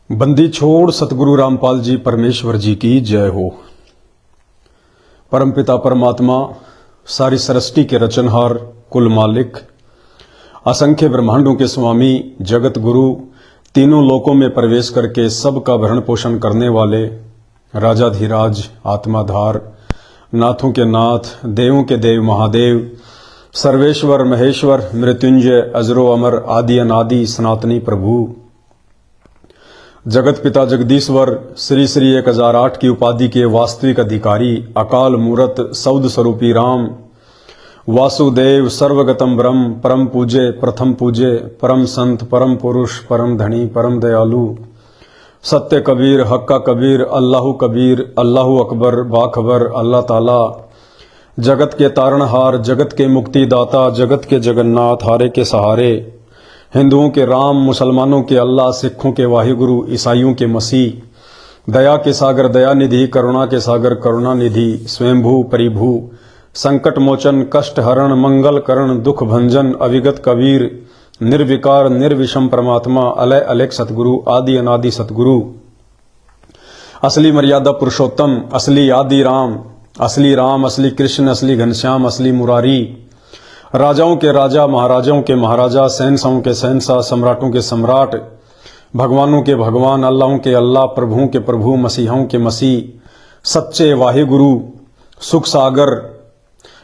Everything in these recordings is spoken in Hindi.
बंदी छोड़ सतगुरु रामपाल जी परमेश्वर जी की जय हो। परमपिता परमात्मा सारी सृष्टि के रचनहार, कुल मालिक, असंख्य ब्रह्मांडों के स्वामी, जगत गुरु, तीनों लोकों में प्रवेश करके सबका भरण पोषण करने वाले राजाधिराज, आत्माधार, नाथों के नाथ, देवों के देव महादेव, सर्वेश्वर महेश्वर, मृत्युंजय, अजरो अमर, आदि अनादि सनातनी प्रभु, जगत पिता जगदीश्वर, श्री श्री 1008 की उपाधि के वास्तविक अधिकारी, अकाल मूरत, सौद स्वरूपी राम, वासुदेव, सर्वगतम ब्रह्म, परम पूज्य, प्रथम पूज्य, परम संत, परम पुरुष, परम धनी, परम दयालु, सत्य कबीर, हक्का कबीर, अल्लाहु कबीर, अल्लाहु अकबर, बाखबर, अल्लाह ताला, जगत के तारणहार, जगत के मुक्तिदाता, जगत के जगन्नाथ, हारे के सहारे, हिंदुओं के राम, मुसलमानों के अल्लाह, सिखों के वाहिगुरु, ईसाइयों के मसीह, दया के सागर दयानिधि, करुणा के सागर करुणानिधि, स्वयंभू परिभू, संकट मोचन, कष्ट हरण, मंगल करण, दुख भंजन, अविगत कबीर, निर्विकार निर्विषम परमात्मा, अलय अलेख सतगुरु, आदि अनादि सतगुरु, असली मर्यादा पुरुषोत्तम, असली आदि राम, असली कृष्ण, असली घनश्याम, असली मुरारी, राजाओं के राजा, महाराजाओं के महाराजा, शहंशाहों के शहंशाह, सम्राटों के सम्राट, भगवानों के भगवान, अल्लाहों के अल्लाह, प्रभुओं के प्रभु, मसीहों के मसीह, सच्चे वाहिगुरु, सुख सागर,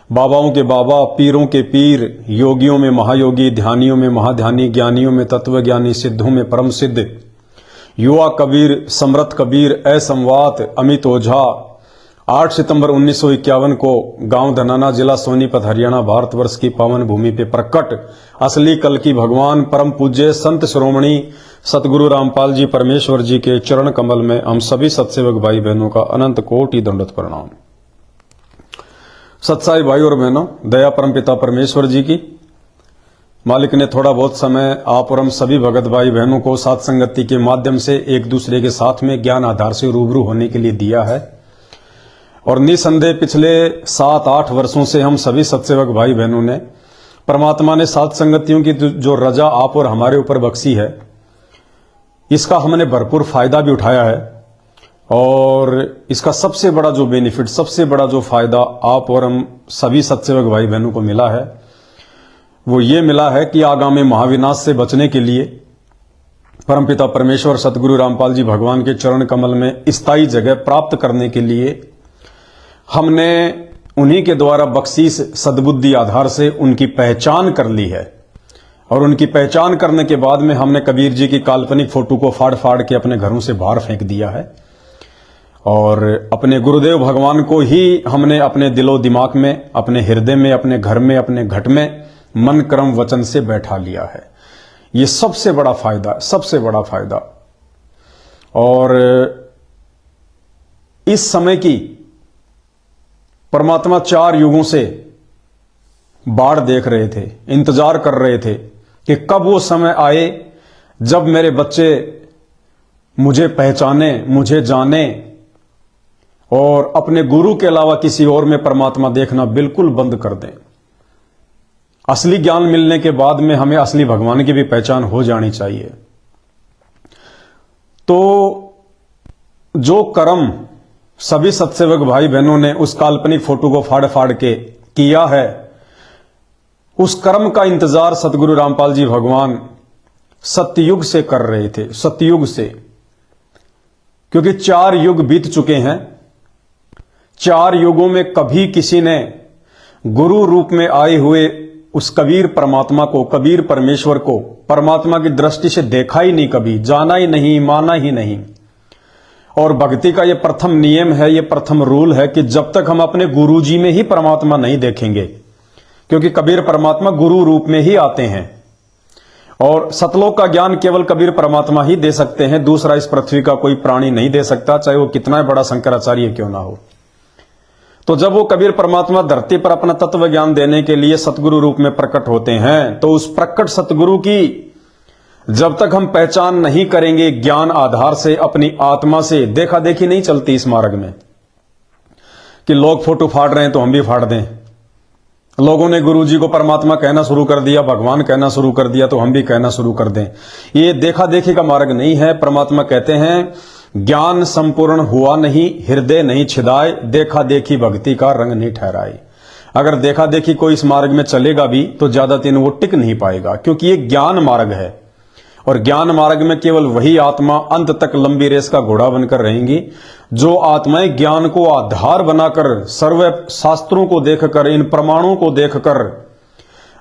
बाबाओं के बाबा, पीरों के पीर, योगियों में महायोगी, ध्यानियों में महाध्यानी, ज्ञानियों में तत्वज्ञानी, सिद्धों में परम सिद्ध, युवा कबीर, समृत कबीर, असंवात, अमित ओझा, 8 सितंबर 1951 को गांव धनाना, जिला सोनीपत, हरियाणा, भारतवर्ष की पावन भूमि पे प्रकट असली कल की भगवान, परम पूज्य संत श्रोमणी सतगुरु रामपाल जी परमेश्वर जी के चरण कमल में हम सभी सत्सेवक भाई बहनों का अनंत कोटि दंडवत प्रणाम। सत्साई भाई और बहनों, दया परमपिता परमेश्वर जी की, मालिक ने थोड़ा बहुत समय आप और हम सभी भगत भाई बहनों को साथ संगति के माध्यम से एक दूसरे के साथ में ज्ञान आधार से रूबरू होने के लिए दिया है। और निसंदेह पिछले 7-8 वर्षों से हम सभी सत्सेवक भाई बहनों ने, परमात्मा ने साथ संगतियों की जो रजा आप और हमारे ऊपर बख्शी है, इसका हमने भरपूर फायदा भी उठाया है। और इसका सबसे बड़ा जो बेनिफिट, सबसे बड़ा जो फायदा आप और हम सभी सत्सेवक भाई बहनों को मिला है, वो ये मिला है कि आगामी महाविनाश से बचने के लिए परमपिता परमेश्वर सतगुरु रामपाल जी भगवान के चरण कमल में स्थायी जगह प्राप्त करने के लिए हमने उन्हीं के द्वारा बख्शीश सद्बुद्धि आधार से उनकी पहचान कर ली है। और उनकी पहचान करने के बाद में हमने कबीर जी की काल्पनिक फोटो को फाड़ फाड़ के अपने घरों से बाहर फेंक दिया है और अपने गुरुदेव भगवान को ही हमने अपने दिलो दिमाग में, अपने हृदय में, अपने घर में, अपने घट में मन कर्म वचन से बैठा लिया है। ये सबसे बड़ा फायदा, सबसे बड़ा फायदा। और इस समय की परमात्मा 4 युगों से बाढ़ देख रहे थे, इंतजार कर रहे थे कि कब वो समय आए जब मेरे बच्चे मुझे पहचाने, मुझे जाने और अपने गुरु के अलावा किसी और में परमात्मा देखना बिल्कुल बंद कर दें। असली ज्ञान मिलने के बाद में हमें असली भगवान की भी पहचान हो जानी चाहिए। तो जो कर्म सभी सत्सेवक भाई बहनों ने उस काल्पनिक फोटो को फाड़ फाड़ के किया है, उस कर्म का इंतजार सतगुरु रामपाल जी भगवान सतयुग से कर रहे थे, सतयुग से। क्योंकि 4 युग बीत चुके हैं। 4 युगों में कभी किसी ने गुरु रूप में आए हुए उस कबीर परमात्मा को, कबीर परमेश्वर को परमात्मा की दृष्टि से देखा ही नहीं, कभी जाना ही नहीं, माना ही नहीं। और भक्ति का ये प्रथम नियम है, ये प्रथम रूल है कि जब तक हम अपने गुरु जी में ही परमात्मा नहीं देखेंगे, क्योंकि कबीर परमात्मा गुरु रूप में ही आते हैं और सतलोक का ज्ञान केवल कबीर परमात्मा ही दे सकते हैं। दूसरा इस पृथ्वी का कोई प्राणी नहीं दे सकता, चाहे वो कितना बड़ा शंकराचार्य क्यों ना हो। तो जब वो कबीर परमात्मा धरती पर अपना तत्व ज्ञान देने के लिए सतगुरु रूप में प्रकट होते हैं, तो उस प्रकट सतगुरु की जब तक हम पहचान नहीं करेंगे ज्ञान आधार से, अपनी आत्मा से, देखा देखी नहीं चलती इस मार्ग में कि लोग फोटो फाड़ रहे हैं तो हम भी फाड़ दें, लोगों ने गुरु जी को परमात्मा कहना शुरू कर दिया, भगवान कहना शुरू कर दिया, तो हम भी कहना शुरू कर दें। ये देखा देखी का मार्ग नहीं है। परमात्मा कहते हैं, ज्ञान संपूर्ण हुआ नहीं, हृदय नहीं छिदाए, देखा देखी भक्ति का रंग नहीं ठहराए। अगर देखा देखी कोई इस मार्ग में चलेगा भी तो ज्यादा दिन वो टिक नहीं पाएगा, क्योंकि ये ज्ञान मार्ग है। और ज्ञान मार्ग में केवल वही आत्मा अंत तक लंबी रेस का घोड़ा बनकर रहेंगी जो आत्माएं ज्ञान को आधार बनाकर, सर्व शास्त्रों को देखकर, इन प्रमाणों को देखकर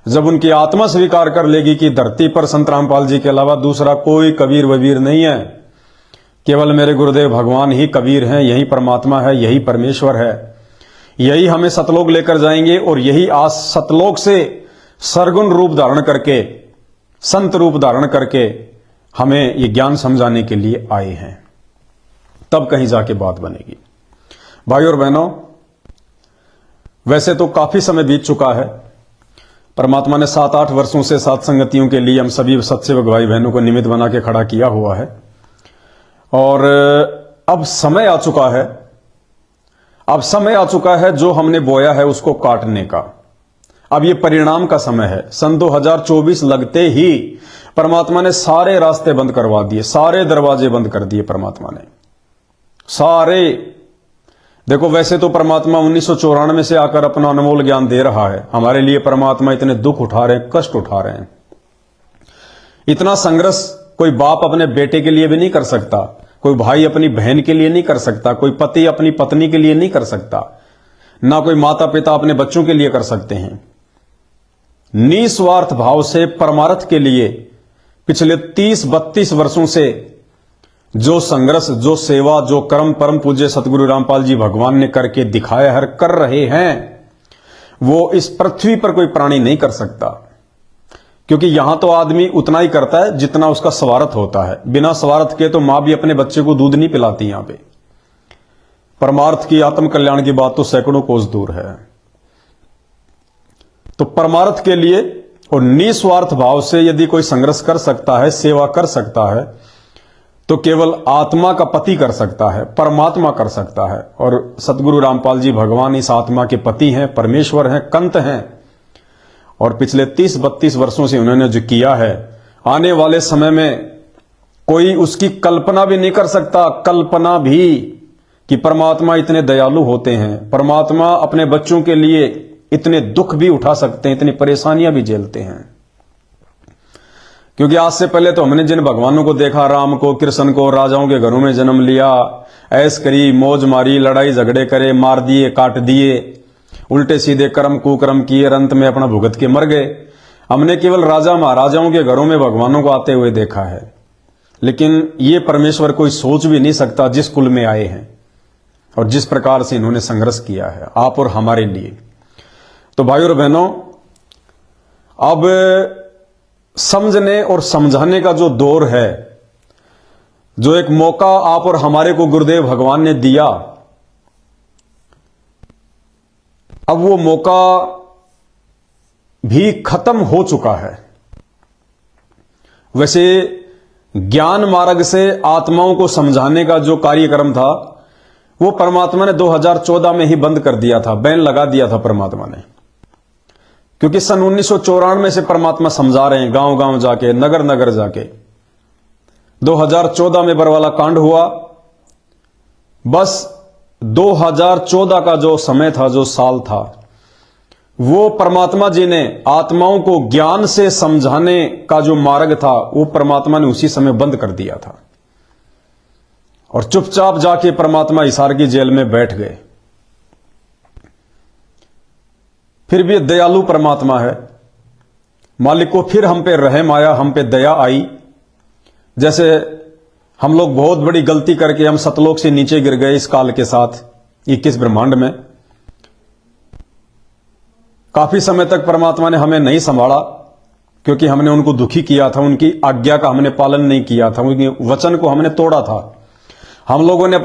जब उनकी आत्मा स्वीकार कर लेगी कि धरती पर संत रामपाल जी के अलावा दूसरा कोई कबीर वबीर नहीं है, केवल मेरे गुरुदेव भगवान ही कबीर हैं, यही परमात्मा है, यही परमेश्वर है, यही हमें सतलोक लेकर जाएंगे, और यही आज सतलोक से सरगुण रूप धारण करके, संत रूप धारण करके हमें ये ज्ञान समझाने के लिए आए हैं, तब कहीं जाके बात बनेगी। भाई और बहनों, वैसे तो काफी समय बीत चुका है। परमात्मा ने 7-8 वर्षों से सात संगतियों के लिए हम सभी सत्सेवक भाई बहनों को निमित्त बना के खड़ा किया हुआ है, और अब समय आ चुका है, जो हमने बोया है उसको काटने का। अब ये परिणाम का समय है। सन 2024 लगते ही परमात्मा ने सारे रास्ते बंद करवा दिए, सारे दरवाजे बंद कर दिए परमात्मा ने, सारे। देखो, वैसे तो परमात्मा 1994 से आकर अपना अनमोल ज्ञान दे रहा है हमारे लिए। परमात्मा इतने दुख उठा रहे हैं, कष्ट उठा रहे हैं, इतना संघर्ष कोई बाप अपने बेटे के लिए भी नहीं कर सकता, कोई भाई अपनी बहन के लिए नहीं कर सकता, कोई पति अपनी पत्नी के लिए नहीं कर सकता, ना कोई माता पिता अपने बच्चों के लिए कर सकते हैं। निस्वार्थ भाव से परमार्थ के लिए पिछले 30-32 वर्षों से जो संघर्ष, जो सेवा, जो कर्म परम पूज्य सतगुरु रामपाल जी भगवान ने करके दिखाया है, कर रहे हैं, वो इस पृथ्वी पर कोई प्राणी नहीं कर सकता। क्योंकि यहां तो आदमी उतना ही करता है जितना उसका स्वार्थ होता है। बिना स्वार्थ के तो मां भी अपने बच्चे को दूध नहीं पिलाती। यहां पे परमार्थ की, आत्म कल्याण की बात तो सैकड़ों कोस दूर है। तो परमार्थ के लिए और निस्वार्थ भाव से यदि कोई संघर्ष कर सकता है, सेवा कर सकता है, तो केवल आत्मा का पति कर सकता है, परमात्मा कर सकता है। और सतगुरु रामपाल जी भगवान इस आत्मा के पति हैं, परमेश्वर हैं, कंत हैं। और पिछले 30-32 वर्षों से उन्होंने जो किया है, आने वाले समय में कोई उसकी कल्पना भी नहीं कर सकता, कल्पना भी, कि परमात्मा इतने दयालु होते हैं, परमात्मा अपने बच्चों के लिए इतने दुख भी उठा सकते हैं, इतनी परेशानियां भी झेलते हैं। क्योंकि आज से पहले तो हमने जिन भगवानों को देखा, राम को, कृष्ण को, राजाओं के घरों में जन्म लिया, ऐश करी, मौज मारी, लड़ाई झगड़े करे, मार दिए, काट दिए, उल्टे सीधे कर्म कुकर्म किए, अंत में अपना भुगत के मर गए। हमने केवल राजा महाराजाओं के घरों में भगवानों को आते हुए देखा है। लेकिन ये परमेश्वर कोई सोच भी नहीं सकता जिस कुल में आए हैं और जिस प्रकार से इन्होंने संघर्ष किया है आप और हमारे लिए। तो भाइयों और बहनों, अब समझने और समझाने का जो दौर है, जो एक मौका आप और हमारे को गुरुदेव भगवान ने दिया, अब वो मौका भी खत्म हो चुका है। वैसे ज्ञान मार्ग से आत्माओं को समझाने का जो कार्यक्रम था वो परमात्मा ने 2014 में ही बंद कर दिया था, बैन लगा दिया था परमात्मा ने। क्योंकि सन 1994 से परमात्मा समझा रहे हैं, गांव गांव जाके, नगर नगर जाके। 2014 में बरवाला कांड हुआ। बस 2014 का जो समय था, जो साल था, वो परमात्मा जी ने आत्माओं को ज्ञान से समझाने का जो मार्ग था वो परमात्मा ने उसी समय बंद कर दिया था। और चुपचाप जाके परमात्मा हिसार की जेल में बैठ गए। फिर भी दयालु परमात्मा है, मालिक को फिर हम पे रहम आया, हम पे दया आई। जैसे हम लोग बहुत बड़ी गलती करके हम सतलोक से नीचे गिर गए इस काल के साथ 21 ब्रह्मांड में। काफी समय तक परमात्मा ने हमें नहीं संभाला क्योंकि हमने उनको दुखी किया था, उनकी आज्ञा का हमने पालन नहीं किया था, उनके वचन को हमने तोड़ा था। हम लोगों ने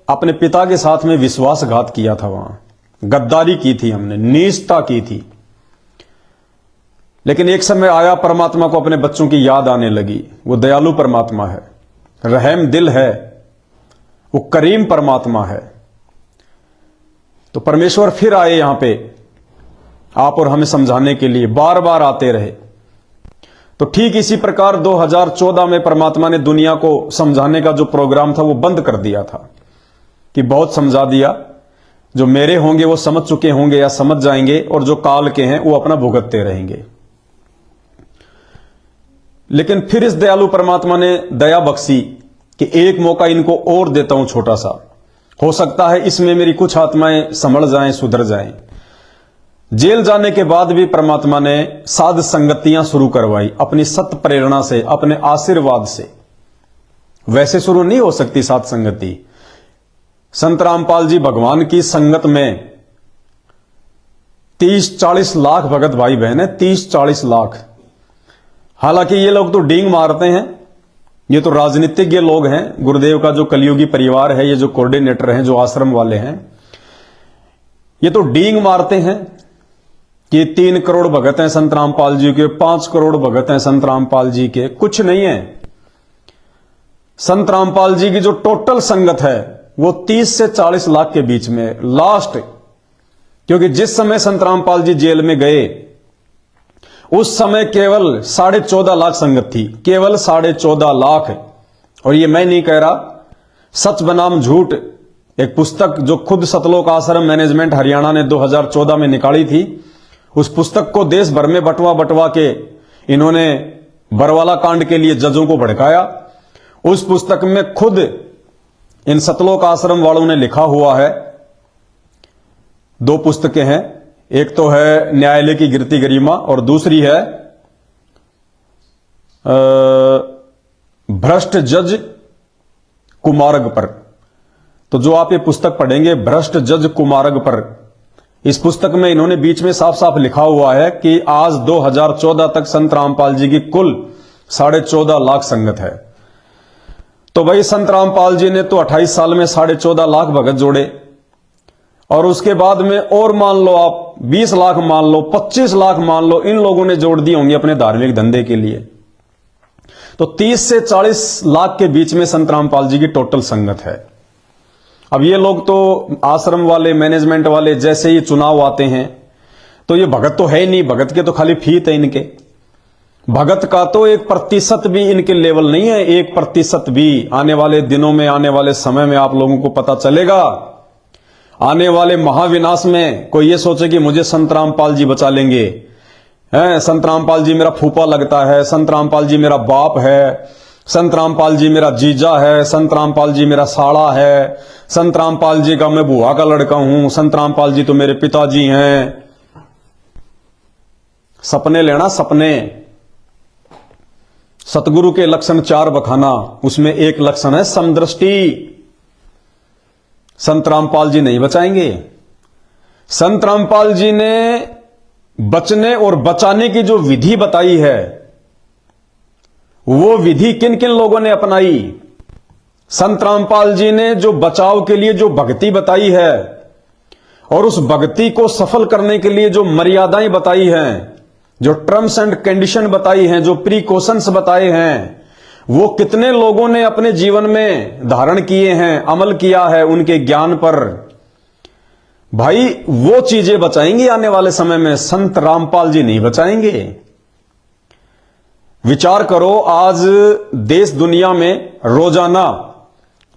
अपने पिता के साथ में विश्वासघात किया था, वहां गद्दारी की थी, हमने नीचता की थी। लेकिन एक समय आया, परमात्मा को अपने बच्चों की याद आने लगी। वो दयालु परमात्मा है, रहम दिल है, वो करीम परमात्मा है। तो परमेश्वर फिर आए यहां पे आप और हमें समझाने के लिए बार बार आते रहे। तो ठीक इसी प्रकार 2014 में परमात्मा ने दुनिया को समझाने का जो प्रोग्राम था वो बंद कर दिया था कि बहुत समझा दिया, जो मेरे होंगे वो समझ चुके होंगे या समझ जाएंगे, और जो काल के हैं वो अपना भुगतते रहेंगे। लेकिन फिर इस दयालु परमात्मा ने दया बख्शी कि एक मौका इनको और देता हूं छोटा सा, हो सकता है इसमें मेरी कुछ आत्माएं संभल जाएं, सुधर जाएं। जेल जाने के बाद भी परमात्मा ने साध संगतियां शुरू करवाई अपनी सत्य प्रेरणा से, अपने आशीर्वाद से। वैसे शुरू नहीं हो सकती साध संगति। संत रामपाल जी भगवान की संगत में 30-40 लाख भगत भाई बहन है, 30-40 लाख। हालांकि ये लोग तो डींग मारते हैं, ये तो राजनीतिज्ञ लोग हैं। गुरुदेव का जो कलयुगी परिवार है, ये जो कोऑर्डिनेटर हैं, जो आश्रम वाले हैं, ये तो डींग मारते हैं कि 3 करोड़ भगत हैं संत रामपाल जी के, 5 करोड़ भगत हैं संत रामपाल जी के। कुछ नहीं है। संत रामपाल जी की जो टोटल संगत है वो 30 से 40 लाख के बीच में लास्ट। क्योंकि जिस समय संत रामपाल जी जेल में गए उस समय केवल 14.5 लाख संगत थी, केवल 14.5 लाख। और ये मैं नहीं कह रहा, सच बनाम झूठ एक पुस्तक जो खुद सतलोक आश्रम मैनेजमेंट हरियाणा ने 2014 में निकाली थी, उस पुस्तक को देश भर में बटवा के इन्होंने बरवाला कांड के लिए जजों को भड़काया। उस पुस्तक में खुद इन सतलोक आश्रम वालों ने लिखा हुआ है। 2 पुस्तकें हैं, एक तो है न्यायालय की गिरती गरिमा और दूसरी है भ्रष्ट जज कुमारग पर। तो जो आप ये पुस्तक पढ़ेंगे भ्रष्ट जज कुमारग पर, इस पुस्तक में इन्होंने बीच में साफ साफ लिखा हुआ है कि आज 2014 तक संत रामपाल जी की कुल 14.5 लाख संगत है। तो भाई संत रामपाल जी ने तो 28 साल में 14.5 लाख भगत जोड़े, और उसके बाद में और मान लो आप 20 लाख मान लो, 25 लाख मान लो, इन लोगों ने जोड़ दिए होंगे अपने धार्मिक धंधे के लिए। तो 30 से 40 लाख के बीच में संत रामपाल जी की टोटल संगत है। अब ये लोग तो आश्रम वाले, मैनेजमेंट वाले, जैसे ही चुनाव आते हैं तो ये भगत तो है ही नहीं, भगत के तो खाली फीत है इनके। भगत का तो 1% भी इनके लेवल नहीं है, 1% भी। आने वाले दिनों में, आने वाले समय में आप लोगों को पता चलेगा। आने वाले महाविनाश में कोई ये सोचे कि मुझे संत रामपाल जी बचा लेंगे, हैं, संत रामपाल जी मेरा फूफा लगता है, संत रामपाल जी मेरा बाप है, संत रामपाल जी मेरा जीजा है, संत रामपाल जी मेरा साड़ा है, संत रामपाल जी का मैं बुआ का लड़का हूं, संत रामपाल जी तो मेरे पिताजी हैं। सपने लेना, सपने। सतगुरु के लक्षण 4 बखाना, उसमें एक लक्षण है समदृष्टि। संत रामपाल जी नहीं बचाएंगे। संत रामपाल जी ने बचने और बचाने की जो विधि बताई है, वो विधि किन किन लोगों ने अपनाई। संत रामपाल जी ने जो बचाव के लिए जो भक्ति बताई है, और उस भक्ति को सफल करने के लिए जो मर्यादाएं बताई हैं, जो टर्म्स एंड कंडीशन बताई हैं, जो प्रिकॉशंस बताए हैं, वो कितने लोगों ने अपने जीवन में धारण किए हैं, अमल किया है उनके ज्ञान पर। भाई वो चीजें बचाएंगे आने वाले समय में, संत रामपाल जी नहीं बचाएंगे। विचार करो, आज देश दुनिया में रोजाना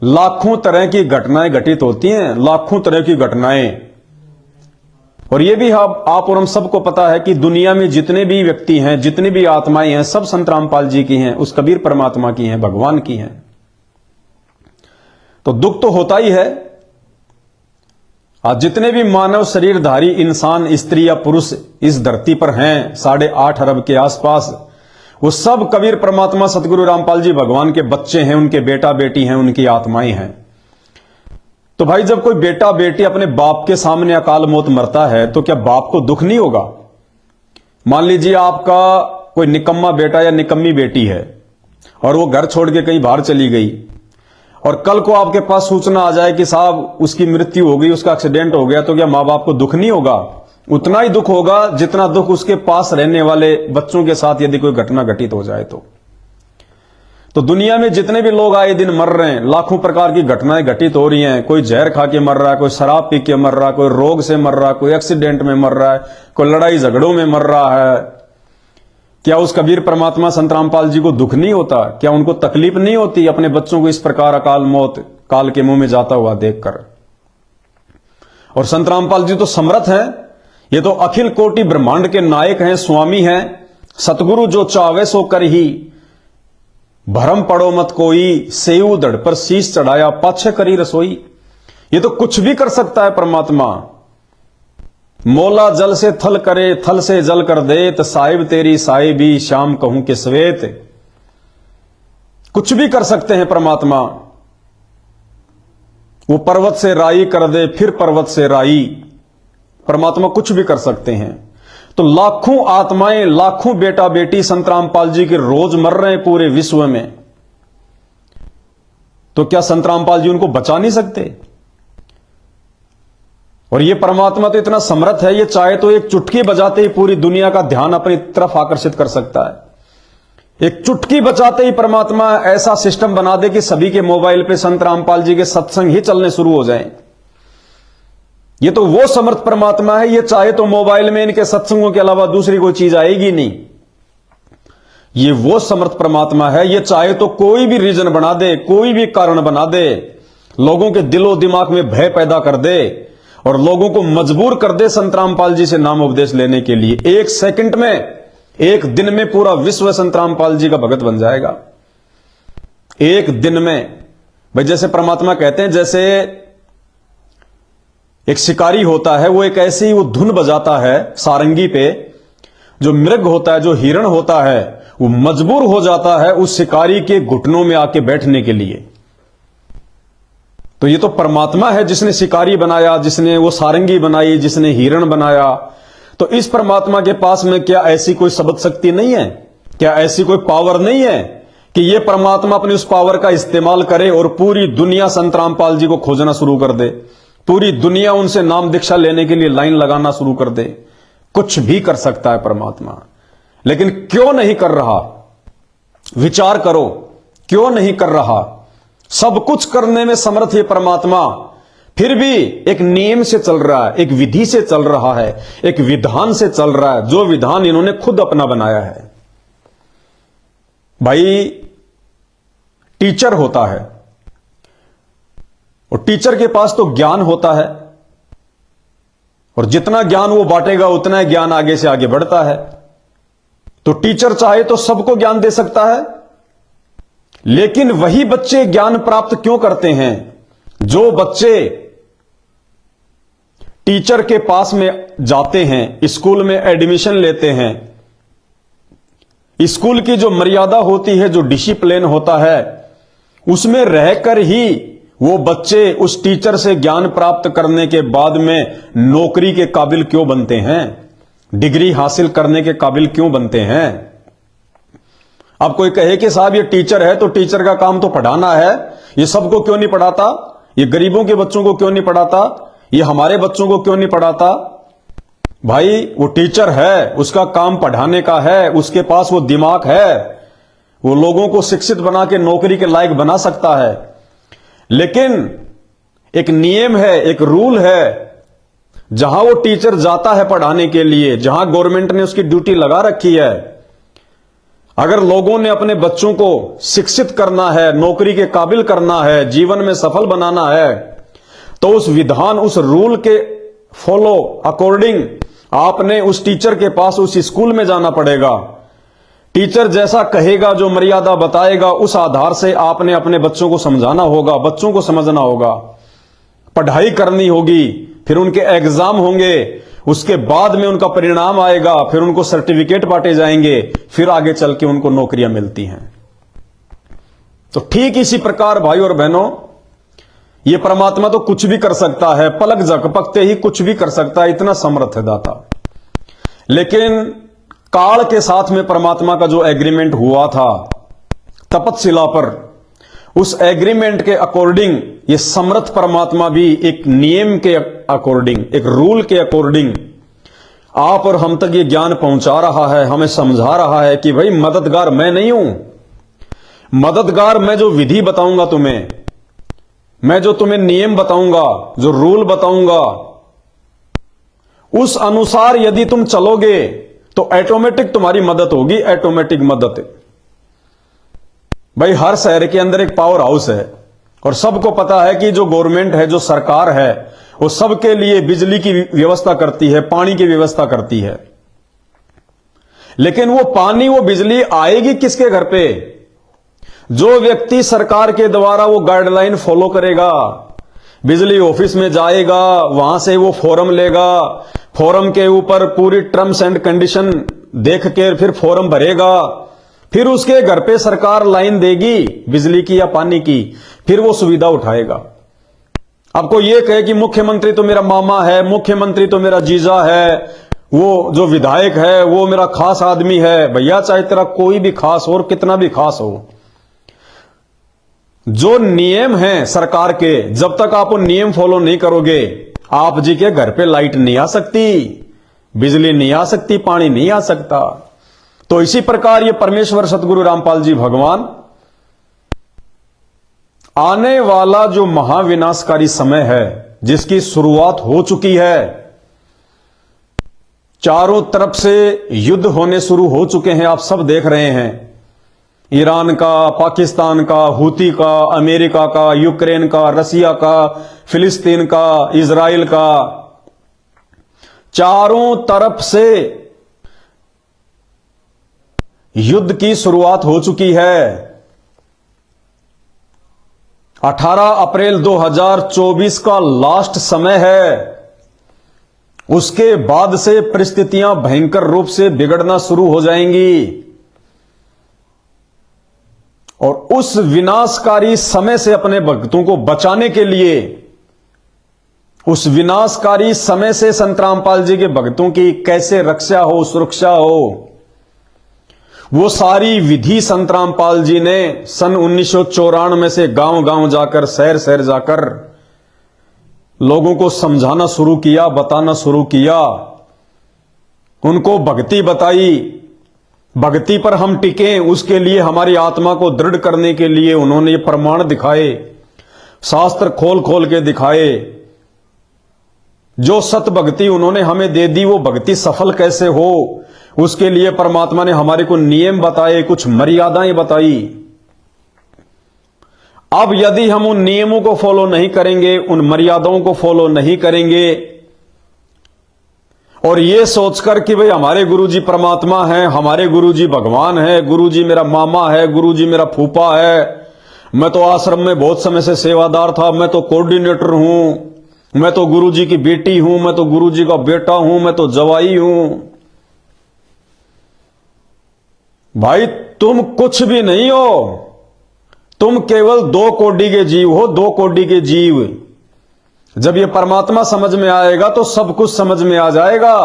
लाखों तरह की घटनाएं घटित होती हैं, लाखों तरह की घटनाएं। और यह भी आप और हम सबको पता है कि दुनिया में जितने भी व्यक्ति हैं, जितनी भी आत्माएं हैं, सब संत रामपाल जी की हैं, उस कबीर परमात्मा की हैं, भगवान की हैं। तो दुख तो होता ही है। आज जितने भी मानव शरीरधारी इंसान, स्त्री या पुरुष इस धरती पर हैं, 8.5 अरब के आसपास, वो सब कबीर परमात्मा सतगुरु रामपाल जी भगवान के बच्चे हैं, उनके बेटा बेटी हैं, उनकी आत्माएं हैं। तो भाई जब कोई बेटा बेटी अपने बाप के सामने अकाल मौत मरता है तो क्या बाप को दुख नहीं होगा? मान लीजिए आपका कोई निकम्मा बेटा या निकम्मी बेटी है और वो घर छोड़ के कहीं बाहर चली गई, और कल को आपके पास सूचना आ जाए कि साहब उसकी मृत्यु हो गई, उसका एक्सीडेंट हो गया, तो क्या मां बाप को दुख नहीं होगा? उतना ही दुख होगा जितना दुख उसके पास रहने वाले बच्चों के साथ यदि कोई घटना घटित हो जाए तो दुनिया में जितने भी लोग आए दिन मर रहे हैं, लाखों प्रकार की घटनाएं घटित हो रही हैं। कोई जहर खा के मर रहा है, कोई शराब पी के मर रहा है, कोई रोग से मर रहा है, कोई एक्सीडेंट में मर रहा है, कोई लड़ाई झगड़ों में मर रहा है। क्या उस कबीर परमात्मा संत रामपाल जी को दुख नहीं होता? क्या उनको तकलीफ नहीं होती अपने बच्चों को इस प्रकार अकाल मौत काल के मुंह में जाता हुआ देखकर? और संत रामपाल जी तो समर्थ हैं, ये तो अखिल कोटि ब्रह्मांड के नायक हैं, स्वामी हैं। सतगुरु जो चावे सो कर ही, भरम पड़ो मत कोई, सेऊ धड़ पर शीश चढ़ाया पाछे करी रसोई। ये तो कुछ भी कर सकता है परमात्मा। मोला जल से थल करे, थल से जल कर देत, साहिब तेरी साहिबी शाम कहूं के श्वेत। कुछ भी कर सकते हैं परमात्मा। वो पर्वत से राई कर दे, फिर पर्वत से राई। परमात्मा कुछ भी कर सकते हैं। तो लाखों आत्माएं, लाखों बेटा बेटी संत रामपाल जी के रोज मर रहे हैं पूरे विश्व में। तो क्या संत रामपाल जी उनको बचा नहीं सकते? और ये परमात्मा तो इतना समर्थ है, ये चाहे तो एक चुटकी बजाते ही पूरी दुनिया का ध्यान अपनी तरफ आकर्षित कर सकता है। एक चुटकी बजाते ही परमात्मा ऐसा सिस्टम बना दे कि सभी के मोबाइल पे संत रामपाल जी के सत्संग ही चलने शुरू हो जाएं। ये तो वो समर्थ परमात्मा है, ये चाहे तो मोबाइल में इनके सत्संगों के अलावा दूसरी कोई चीज आएगी नहीं। ये वो समर्थ परमात्मा है, ये चाहे तो कोई भी रीजन बना दे, कोई भी कारण बना दे, लोगों के दिलो दिमाग में भय पैदा कर दे और लोगों को मजबूर कर दे संत रामपाल जी से नाम उपदेश लेने के लिए। एक सेकंड में, एक दिन में पूरा विश्व संत रामपाल जी का भगत बन जाएगा। एक दिन में। भाई जैसे परमात्मा कहते हैं, जैसे एक शिकारी होता है, वो एक ऐसी वो धुन बजाता है सारंगी पे, जो मृग होता है, जो हिरण होता है, वो मजबूर हो जाता है उस शिकारी के घुटनों में आके बैठने के लिए। तो ये तो परमात्मा है जिसने शिकारी बनाया, जिसने वो सारंगी बनाई, जिसने हिरण बनाया। तो इस परमात्मा के पास में क्या ऐसी कोई शब्द शक्ति नहीं है? क्या ऐसी कोई पावर नहीं है कि ये परमात्मा अपनी उस पावर का इस्तेमाल करे और पूरी दुनिया संत रामपाल जी को खोजना शुरू कर दे, पूरी दुनिया उनसे नाम दीक्षा लेने के लिए लाइन लगाना शुरू कर दे? कुछ भी कर सकता है परमात्मा, लेकिन क्यों नहीं कर रहा? विचार करो, क्यों नहीं कर रहा? सब कुछ करने में समर्थ है परमात्मा, फिर भी एक नियम से चल रहा है, एक विधि से चल रहा है, एक विधान से चल रहा है, जो विधान इन्होंने खुद अपना बनाया है। भाई टीचर होता है और टीचर के पास तो ज्ञान होता है, और जितना ज्ञान वो बांटेगा उतना ही ज्ञान आगे से आगे बढ़ता है। तो टीचर चाहे तो सबको ज्ञान दे सकता है, लेकिन वही बच्चे ज्ञान प्राप्त क्यों करते हैं? जो बच्चे टीचर के पास में जाते हैं, स्कूल में एडमिशन लेते हैं, स्कूल की जो मर्यादा होती है, जो डिसिप्लिन होता है, उसमें रहकर ही वो बच्चे उस टीचर से ज्ञान प्राप्त करने के बाद में नौकरी के काबिल क्यों बनते हैं? डिग्री हासिल करने के काबिल क्यों बनते हैं? अब कोई कहे कि साहब ये टीचर है तो टीचर का काम तो पढ़ाना है, ये सबको क्यों नहीं पढ़ाता? ये गरीबों के बच्चों को क्यों नहीं पढ़ाता? ये हमारे बच्चों को क्यों नहीं पढ़ाता? भाई वो टीचर है, उसका काम पढ़ाने का है, उसके पास वो दिमाग है, वो लोगों को शिक्षित बना के नौकरी के लायक बना सकता है। लेकिन एक नियम है, एक रूल है, जहां वो टीचर जाता है पढ़ाने के लिए, जहां गवर्नमेंट ने उसकी ड्यूटी लगा रखी है, अगर लोगों ने अपने बच्चों को शिक्षित करना है, नौकरी के काबिल करना है, जीवन में सफल बनाना है, तो उस विधान, उस रूल के फॉलो अकॉर्डिंग आपने उस टीचर के पास, उस स्कूल में जाना पड़ेगा। टीचर जैसा कहेगा, जो मर्यादा बताएगा, उस आधार से आपने अपने बच्चों को समझाना होगा, बच्चों को समझना होगा, पढ़ाई करनी होगी, फिर उनके एग्जाम होंगे, उसके बाद में उनका परिणाम आएगा, फिर उनको सर्टिफिकेट बांटे जाएंगे, फिर आगे चल के उनको नौकरियां मिलती हैं। तो ठीक इसी प्रकार भाई और बहनों, ये परमात्मा तो कुछ भी कर सकता है, पलक झपकते ही कुछ भी कर सकता है, इतना समर्थ है दाता। लेकिन काल के साथ में परमात्मा का जो एग्रीमेंट हुआ था तपतशिला पर, उस एग्रीमेंट के अकॉर्डिंग ये समर्थ परमात्मा भी एक नियम के अकॉर्डिंग, एक रूल के अकॉर्डिंग आप और हम तक ये ज्ञान पहुंचा रहा है, हमें समझा रहा है कि भाई मददगार मैं नहीं हूं, मददगार मैं जो विधि बताऊंगा तुम्हें, मैं जो तुम्हें नियम बताऊंगा, जो रूल बताऊंगा, उस अनुसार यदि तुम चलोगे तो ऑटोमेटिक तुम्हारी मदद होगी, ऑटोमेटिक मदद। भाई हर शहर के अंदर एक पावर हाउस है और सबको पता है कि जो गवर्नमेंट है, जो सरकार है, वो सबके लिए बिजली की व्यवस्था करती है, पानी की व्यवस्था करती है। लेकिन वो पानी, वो बिजली आएगी किसके घर पे? जो व्यक्ति सरकार के द्वारा वो गाइडलाइन फॉलो करेगा, बिजली ऑफिस में जाएगा, वहां से वो फॉर्म लेगा, फॉर्म के ऊपर पूरी टर्म्स एंड कंडीशन देख के फिर फॉर्म भरेगा, फिर उसके घर पे सरकार लाइन देगी बिजली की या पानी की, फिर वो सुविधा उठाएगा। आपको ये कहे कि मुख्यमंत्री तो मेरा मामा है, मुख्यमंत्री तो मेरा जीजा है, वो जो विधायक है वो मेरा खास आदमी है। भैया चाहे तेरा कोई भी खास हो और कितना भी खास हो, जो नियम हैं सरकार के, जब तक आप वो नियम फॉलो नहीं करोगे, आप जी के घर पे लाइट नहीं आ सकती, बिजली नहीं आ सकती, पानी नहीं आ सकता। तो इसी प्रकार ये परमेश्वर सतगुरु रामपाल जी भगवान आने वाला जो महाविनाशकारी समय है, जिसकी शुरुआत हो चुकी है, चारों तरफ से युद्ध होने शुरू हो चुके हैं, आप सब देख रहे हैं। ईरान का, पाकिस्तान का, हूती का, अमेरिका का, यूक्रेन का, रसिया का, फिलिस्तीन का, इजराइल का, चारों तरफ से युद्ध की शुरुआत हो चुकी है। 18 अप्रैल 2024 का लास्ट समय है। उसके बाद से परिस्थितियां भयंकर रूप से बिगड़ना शुरू हो जाएंगी और उस विनाशकारी समय से अपने भक्तों को बचाने के लिए, उस विनाशकारी समय से संत रामपाल जी के भक्तों की कैसे रक्षा हो, सुरक्षा हो, वो सारी विधि संत रामपाल जी ने सन 1994 से गांव गांव जाकर, शहर शहर जाकर लोगों को समझाना शुरू किया, बताना शुरू किया, उनको भक्ति बताई। भक्ति पर हम टिके, उसके लिए हमारी आत्मा को दृढ़ करने के लिए उन्होंने ये प्रमाण दिखाए, शास्त्र खोल खोल के दिखाए। जो सत भक्ति उन्होंने हमें दे दी, वो भक्ति सफल कैसे हो, उसके लिए परमात्मा ने हमारे को नियम बताए, कुछ मर्यादाएं बताई। अब यदि हम उन नियमों को फॉलो नहीं करेंगे, उन मर्यादाओं को फॉलो नहीं करेंगे और ये सोचकर कि भाई हमारे गुरुजी परमात्मा हैं, हमारे गुरुजी भगवान है, गुरुजी मेरा मामा है, गुरुजी मेरा फूफा है, मैं तो आश्रम में बहुत समय से सेवादार था, मैं तो कोऑर्डिनेटर हूं, मैं तो गुरुजी की बेटी हूं, मैं तो गुरुजी का बेटा हूं, मैं तो जवाई हूं। भाई तुम कुछ भी नहीं हो, तुम केवल 2 कोटि के जीव हो, 2 कोटि के जीव। जब ये परमात्मा समझ में आएगा तो सब कुछ समझ में आ जाएगा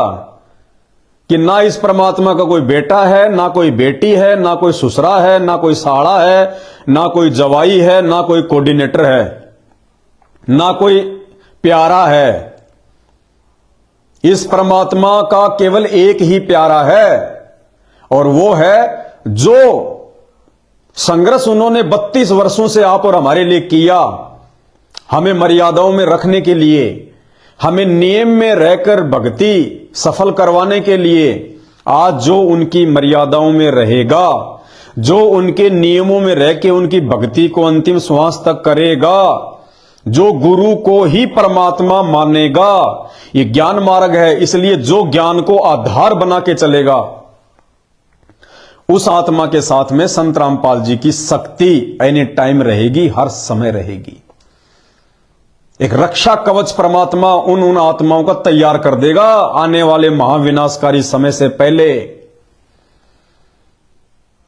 कि ना इस परमात्मा का कोई बेटा है, ना कोई बेटी है, ना कोई ससुरा है, ना कोई साड़ा है, ना कोई जवाई है, ना कोई कोऑर्डिनेटर है, ना कोई प्यारा है। इस परमात्मा का केवल एक ही प्यारा है और वो है जो संघर्ष उन्होंने 32 वर्षों से आप और हमारे लिए किया, हमें मर्यादाओं में रखने के लिए, हमें नियम में रहकर भक्ति सफल करवाने के लिए। आज जो उनकी मर्यादाओं में रहेगा, जो उनके नियमों में रह के उनकी भक्ति को अंतिम श्वास तक करेगा, जो गुरु को ही परमात्मा मानेगा, ये ज्ञान मार्ग है। इसलिए जो ज्ञान को आधार बना के चलेगा, उस आत्मा के साथ में संत रामपाल जी की शक्ति एनी टाइम रहेगी, हर समय रहेगी। एक रक्षा कवच परमात्मा उन आत्माओं का तैयार कर देगा आने वाले महाविनाशकारी समय से पहले।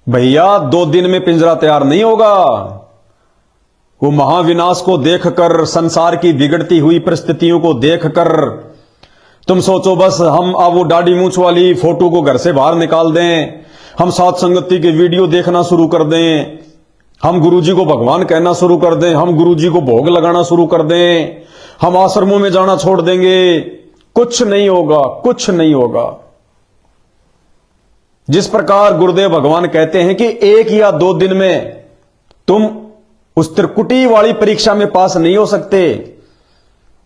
भैया 2 दिन में पिंजरा तैयार नहीं होगा। वो महाविनाश को देखकर, संसार की बिगड़ती हुई परिस्थितियों को देखकर तुम सोचो बस हम अब वो दाढ़ी मूंछ वाली फोटो को घर से बाहर निकाल दें, हम साथ संगति के वीडियो देखना शुरू कर दें, हम गुरुजी को भगवान कहना शुरू कर दें, हम गुरुजी को भोग लगाना शुरू कर दें, हम आश्रमों में जाना छोड़ देंगे। कुछ नहीं होगा, कुछ नहीं होगा। जिस प्रकार गुरुदेव भगवान कहते हैं कि 1 या 2 दिन में तुम उस त्रिकुटी वाली परीक्षा में पास नहीं हो सकते।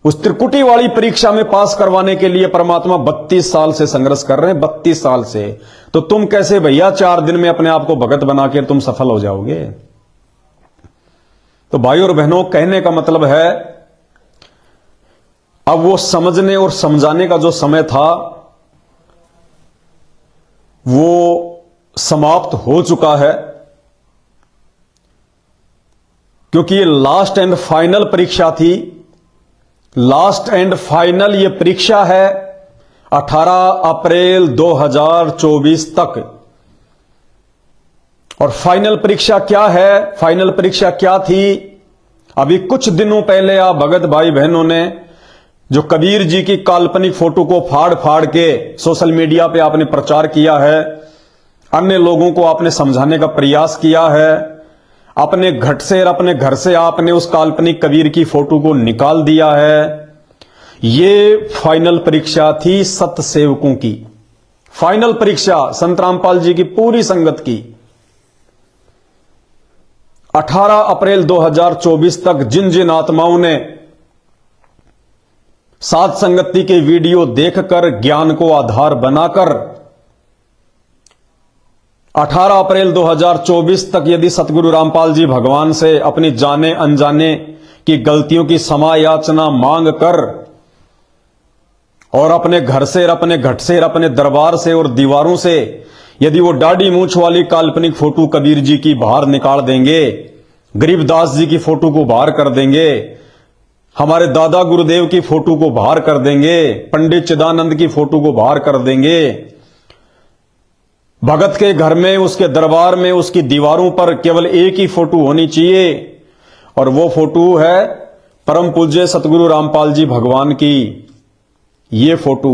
उस त्रिकुटी वाली परीक्षा में पास करवाने के लिए परमात्मा 32 साल से संघर्ष कर रहे हैं, 32 साल से। तो तुम कैसे भैया 4 दिन में अपने आप को भगत बना के तुम सफल हो जाओगे? तो भाई और बहनों, कहने का मतलब है अब वो समझने और समझाने का जो समय था वो समाप्त हो चुका है, क्योंकि ये लास्ट एंड फाइनल परीक्षा थी। लास्ट एंड फाइनल ये परीक्षा है 18 अप्रैल 2024 तक। और फाइनल परीक्षा क्या है, फाइनल परीक्षा क्या थी? अभी कुछ दिनों पहले आप भगत भाई बहनों ने जो कबीर जी की काल्पनिक फोटो को फाड़ फाड़ के सोशल मीडिया पे आपने प्रचार किया है, अन्य लोगों को आपने समझाने का प्रयास किया है, अपने घट से और अपने घर से आपने उस काल्पनिक कबीर की फोटो को निकाल दिया है। ये फाइनल परीक्षा थी सत सेवकों की, फाइनल परीक्षा संत रामपाल जी की पूरी संगत की। 18 अप्रैल 2024 तक जिन जिन आत्माओं ने साध संगति के वीडियो देखकर ज्ञान को आधार बनाकर 18 अप्रैल 2024 तक यदि सतगुरु रामपाल जी भगवान से अपनी जाने अनजाने की गलतियों की क्षमा याचना मांग कर और अपने घर से और अपने घट से और अपने दरबार से और दीवारों से यदि वो दाढ़ी मूंछ वाली काल्पनिक फोटो कबीर जी की बाहर निकाल देंगे, गरीबदास जी की फोटो को बाहर कर देंगे, हमारे दादा गुरुदेव की फोटो को बाहर कर देंगे, पंडित चिदानंद की फोटो को बाहर कर देंगे, भगत के घर में उसके दरबार में उसकी दीवारों पर केवल एक ही फोटो होनी चाहिए और वो फोटो है परम पूज्य सतगुरु रामपाल जी भगवान की, ये फोटो।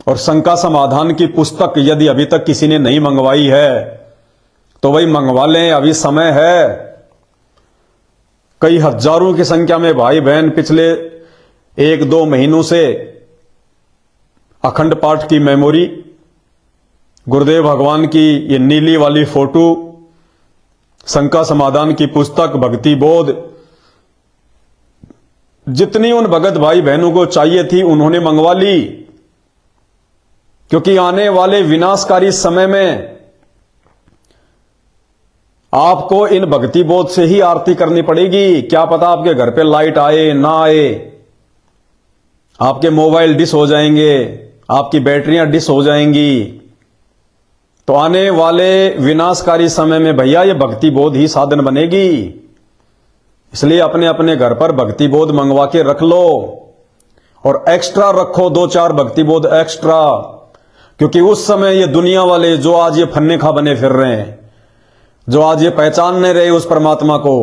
और शंका समाधान की पुस्तक यदि अभी तक किसी ने नहीं मंगवाई है तो वही मंगवा लें, अभी समय है। कई हजारों की संख्या में भाई बहन पिछले 1-2 महीनों से अखंड पाठ की मेमोरी, गुरुदेव भगवान की ये नीली वाली फोटो, शंका समाधान की पुस्तक, भक्ति बोध, जितनी उन भगत भाई बहनों को चाहिए थी उन्होंने मंगवा ली। क्योंकि आने वाले विनाशकारी समय में आपको इन भक्ति बोध से ही आरती करनी पड़ेगी। क्या पता आपके घर पे लाइट आए ना आए, आपके मोबाइल डिस हो जाएंगे, आपकी बैटरियां डिस हो जाएंगी। तो आने वाले विनाशकारी समय में भैया ये भक्ति बोध ही साधन बनेगी। इसलिए अपने अपने घर पर भक्ति बोध मंगवा के रख लो और एक्स्ट्रा रखो, 2-4 भक्ति बोध एक्स्ट्रा। क्योंकि उस समय ये दुनिया वाले जो आज ये फन्ने खा बने फिर रहे हैं, जो आज ये पहचान नहीं रहे उस परमात्मा को,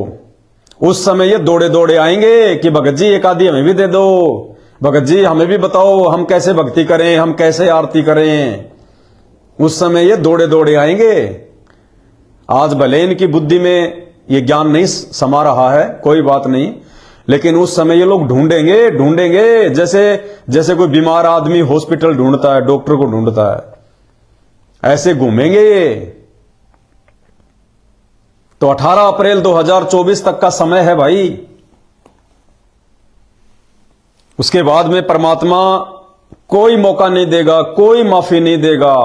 उस समय ये दौड़े दौड़े आएंगे कि भगत जी एक आदि हमें भी दे दो, भगत जी हमें भी बताओ हम कैसे भक्ति करें, हम कैसे आरती करें। उस समय ये दौड़े दौड़े आएंगे। आज भले इनकी बुद्धि में ये ज्ञान नहीं समा रहा है, कोई बात नहीं, लेकिन उस समय ये लोग ढूंढेंगे जैसे कोई बीमार आदमी हॉस्पिटल ढूंढता है, डॉक्टर को ढूंढता है, ऐसे घूमेंगे ये। तो 18 अप्रैल 2024 तक का समय है भाई। उसके बाद में परमात्मा कोई मौका नहीं देगा, कोई माफी नहीं देगा।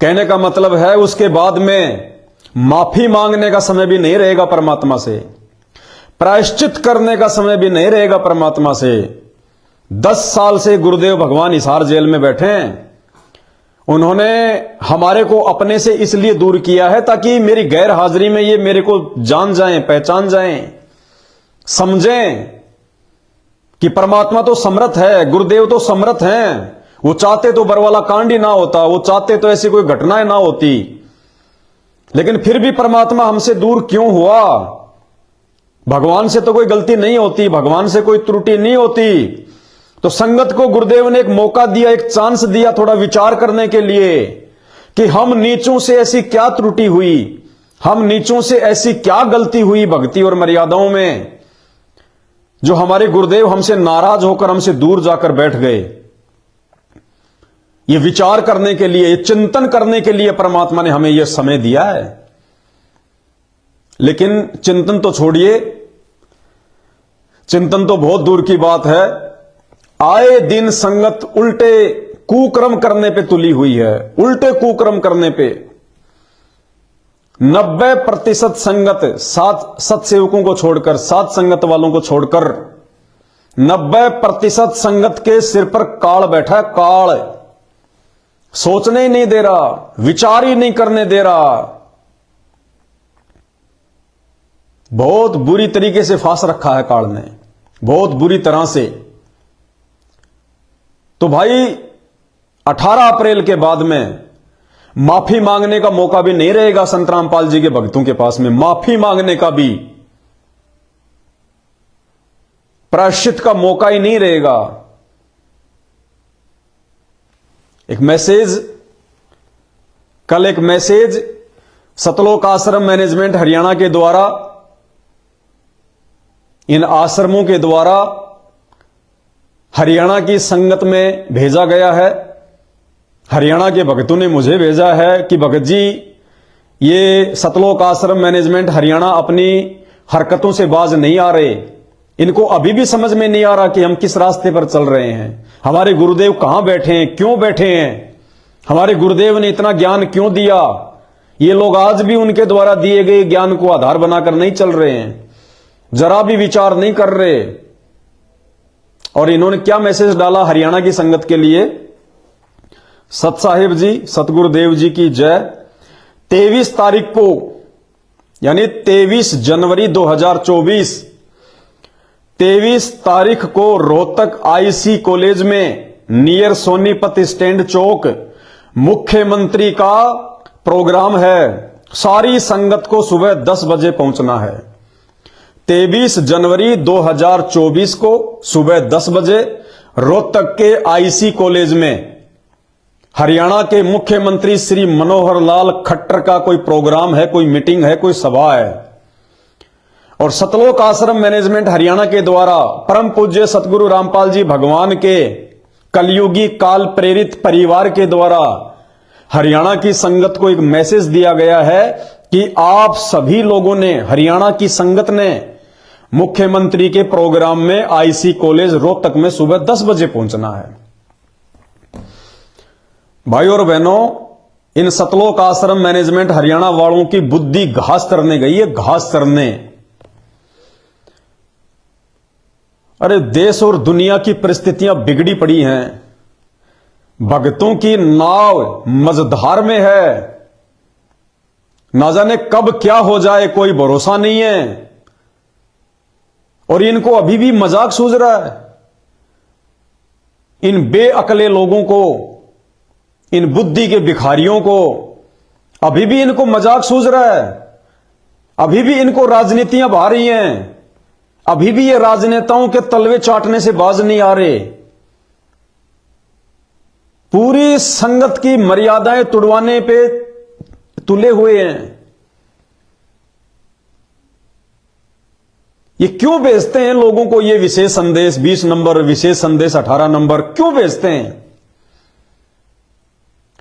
कहने का मतलब है उसके बाद में माफी मांगने का समय भी नहीं रहेगा परमात्मा से, प्रायश्चित करने का समय भी नहीं रहेगा परमात्मा से। 10 साल से गुरुदेव भगवान हिसार जेल में बैठे हैं। उन्होंने हमारे को अपने से इसलिए दूर किया है ताकि मेरी गैर हाजिरी में ये मेरे को जान जाएं, पहचान जाएं, समझें कि परमात्मा तो समर्थ है, गुरुदेव तो समर्थ हैं। वो चाहते तो बरवाला कांड ही ना होता, वो चाहते तो ऐसी कोई घटनाएं ना होती, लेकिन फिर भी परमात्मा हमसे दूर क्यों हुआ? भगवान से तो कोई गलती नहीं होती, भगवान से कोई त्रुटि नहीं होती। तो संगत को गुरुदेव ने एक मौका दिया, एक चांस दिया थोड़ा विचार करने के लिए कि हम नीचों से ऐसी क्या त्रुटि हुई, हम नीचों से ऐसी क्या गलती हुई भक्ति और मर्यादाओं में, जो हमारे गुरुदेव हमसे नाराज होकर हमसे दूर जाकर बैठ गए। ये विचार करने के लिए, ये चिंतन करने के लिए परमात्मा ने हमें यह समय दिया है। लेकिन चिंतन तो छोड़िए, चिंतन तो बहुत दूर की बात है। आए दिन संगत उल्टे कुक्रम करने पे तुली हुई है, उल्टे कुक्रम करने पे। 90% संगत, सात सत्सेवकों को छोड़कर, सात संगत वालों को छोड़कर 90% संगत के सिर पर काल बैठा है, काल। सोचने ही नहीं दे रहा, विचार ही नहीं करने दे रहा। बहुत बुरी तरीके से फांस रखा है काल ने, बहुत बुरी तरह से। तो भाई 18 अप्रैल के बाद में माफी मांगने का मौका भी नहीं रहेगा संत रामपाल जी के भक्तों के पास में, माफी मांगने का भी, प्रायश्चित का मौका ही नहीं रहेगा। एक मैसेज, कल एक मैसेज सतलोक आश्रम मैनेजमेंट हरियाणा के द्वारा, इन आश्रमों के द्वारा हरियाणा की संगत में भेजा गया है। हरियाणा के भक्तों ने मुझे भेजा है कि भगत जी, ये सतलोक आश्रम मैनेजमेंट हरियाणा अपनी हरकतों से बाज नहीं आ रहे, इनको अभी भी समझ में नहीं आ रहा कि हम किस रास्ते पर चल रहे हैं, हमारे गुरुदेव कहां बैठे हैं, क्यों बैठे हैं, हमारे गुरुदेव ने इतना ज्ञान क्यों दिया। ये लोग आज भी उनके द्वारा दिए गए ज्ञान को आधार बनाकर नहीं चल रहे हैं, जरा भी विचार नहीं कर रहे। और इन्होंने क्या मैसेज डाला हरियाणा की संगत के लिए? सत साहिब जी, सतगुरुदेव जी की जय। 23 तारीख को, यानी 23 जनवरी 2024, 23 तारीख को रोहतक आईसी कॉलेज में नियर सोनीपत स्टैंड चौक मुख्यमंत्री का प्रोग्राम है। सारी संगत को सुबह 10 बजे पहुंचना है। 23 जनवरी 2024 को सुबह 10 बजे रोहतक के आईसी कॉलेज में हरियाणा के मुख्यमंत्री श्री मनोहर लाल खट्टर का कोई प्रोग्राम है, कोई मीटिंग है, कोई सभा है। और सतलोक आश्रम मैनेजमेंट हरियाणा के द्वारा परम पूज्य सतगुरु रामपाल जी भगवान के कलयुगी काल प्रेरित परिवार के द्वारा हरियाणा की संगत को एक मैसेज दिया गया है कि आप सभी लोगों ने, हरियाणा की संगत ने मुख्यमंत्री के प्रोग्राम में आईसी कॉलेज रोहतक में सुबह 10 बजे पहुंचना है। भाई और बहनों, इन सतलोक आश्रम मैनेजमेंट हरियाणा वालों की बुद्धि घास करने गई है, घास करने। अरे देश और दुनिया की परिस्थितियां बिगड़ी पड़ी हैं, भक्तों की नाव मझधार में है, ना जाने कब क्या हो जाए कोई भरोसा नहीं है। और इनको अभी भी मजाक सूझ रहा है। इन बेअकले लोगों को, इन बुद्धि के भिखारियों को अभी भी इनको मजाक सूझ रहा है। अभी भी इनको राजनीतियां भा रही हैं, अभी भी ये राजनेताओं के तलवे चाटने से बाज नहीं आ रहे। पूरी संगत की मर्यादाएं तुड़वाने पे तुले हुए हैं। ये क्यों भेजते हैं लोगों को ये विशेष संदेश 20 नंबर, विशेष संदेश 18 नंबर, क्यों भेजते हैं?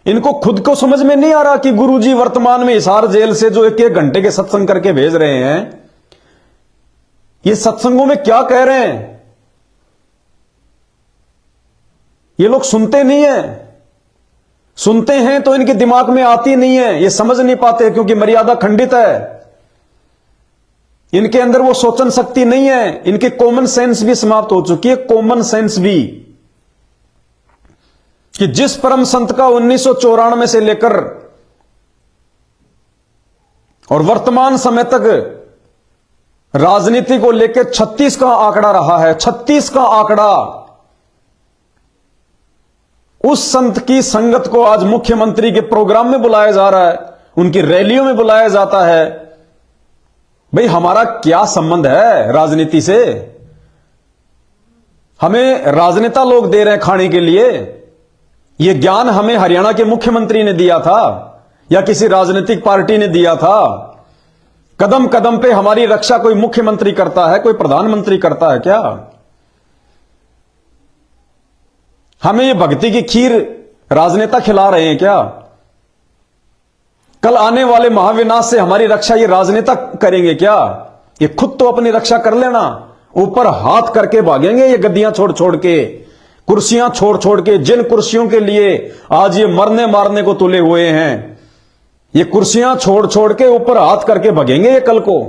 इनको खुद को समझ में नहीं आ रहा कि गुरुजी वर्तमान में हिसार जेल से जो 1-1 घंटे के सत्संग करके भेज रहे हैं, ये सत्संगों में क्या कह रहे हैं। ये लोग सुनते नहीं है, सुनते हैं तो इनके दिमाग में आती नहीं है, ये समझ नहीं पाते क्योंकि मर्यादा खंडित है। इनके अंदर वो सोचन शक्ति नहीं है, इनकी कॉमन सेंस भी समाप्त हो चुकी है, कॉमन सेंस भी। कि जिस परम संत का 1994 से लेकर और वर्तमान समय तक राजनीति को लेकर 36 का आंकड़ा रहा है, 36 का आंकड़ा, उस संत की संगत को आज मुख्यमंत्री के प्रोग्राम में बुलाया जा रहा है, उनकी रैलियों में बुलाया जाता है। भाई हमारा क्या संबंध है राजनीति से? हमें राजनेता लोग दे रहे हैं खाने के लिए। यह ज्ञान हमें हरियाणा के मुख्यमंत्री ने दिया था या किसी राजनीतिक पार्टी ने दिया था? कदम कदम पे हमारी रक्षा कोई मुख्यमंत्री करता है, कोई प्रधानमंत्री करता है क्या? हमें ये भक्ति की खीर राजनेता खिला रहे हैं क्या? कल आने वाले महाविनाश से हमारी रक्षा ये राजनेता करेंगे क्या? ये खुद तो अपनी रक्षा कर लेना, ऊपर हाथ करके भागेंगे ये गद्दियां छोड़ छोड़ के, कुर्सियां छोड़ छोड़ के। जिन कुर्सियों के लिए आज ये मरने मारने को तुले हुए हैं, ये कुर्सियां छोड़ छोड़ के ऊपर हाथ करके भागेंगे ये कल को।